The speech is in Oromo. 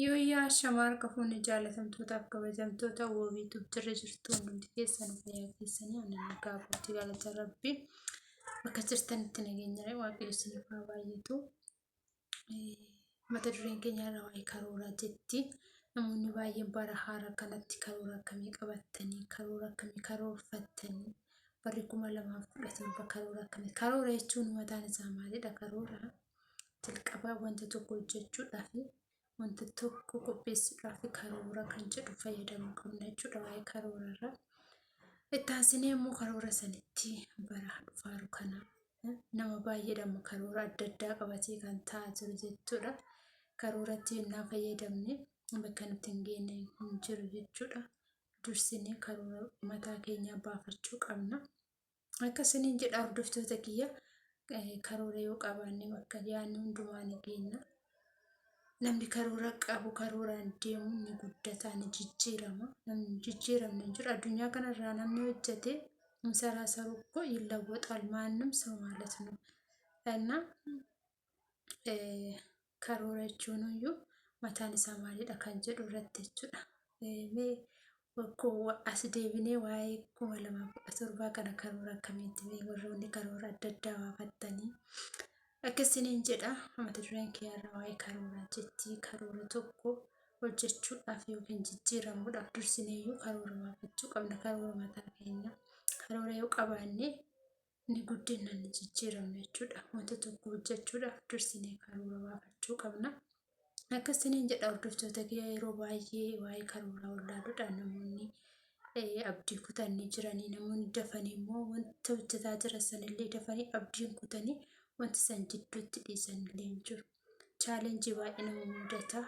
Yooyyaa shamarra kafuun jaalatamtootaaf kabajamtoota wabiituuf jirra jirtu hundi keessan fayyaa keessanii aannan nagaa guutii galata rabbii bakka jirtanitti nageenya waaqayyo isiniif haa baay'atu. Mata dureen keenya irraa waa'ee karooraa jetti. Namoonni baay'een bara haaraa kanatti karoora akkamii qabatanii karoora akkamii karoorfatanii barri 2017 karoora akkamii karoora jechuun mataan isaa maalidha? Karoora jalqabaa wanta tokko hojjechuudhaaf wanta tokko qopheessuudhaaf karoora kan jedhu fayyadamuu qabna jechuudha. Waa'ee karoorarraa itti aansinee immoo karoora sanitti bara dhufaaru kana nama baay'eedhaan karoora adda addaa qabatee kan taa'aa jiru jechuudha. Karooratti innaa fayyadamne bakka nuti hin geenye hin jiru jechuudha. Dursinee karoora mataa keenya baafachuu qabna. Akkasiniin jedha hordoftoota kiyya karoora yoo qabaanne bakka yaadne hundumaa ni geenya. Namni karoora qabu karooraan deemu ni guddata ni jijjiirama. Namni jijjiiramne hin jiru addunyaa kanarraa namni hojjete ሰራ እኮ ይለወጣል ማንም ሰው ማለት ነው። እና karoorachuu iyyuu mataan isaa maalidha kan jedhu irratti jechuudha. As deebinee waa'ee 2017 kana karoora akkamiitti warroonni karoora adda addaa baafattanii akkasiniin jedha. Mata dureen kiyyaarraa waa'ee karooraa jetti. Karoora tokko hojjechuudhaaf yookiin jijjiiramuudhaaf dursinee iyyuu karoora baafachuu qabna. Karoora mataa keenya karoora yoo qabaanne ni guddina ni jijjiiramna jechuudha. Wanta tokko hojjechuudhaaf dursinee karoora baafachuu qabna. Akkasiniin jedha hordoftoota kiyya yeroo baay'ee waa'ee karooraa wallaaluudhaan namoonni abdii kutanii jiranii namoonni dafanii immoo wanta hojjetaa jiran sanillee dafanii abdiin kutanii wanti san jidduutti dhiisanillee hin jiru. Chaalenjii baay'ee nama mudata.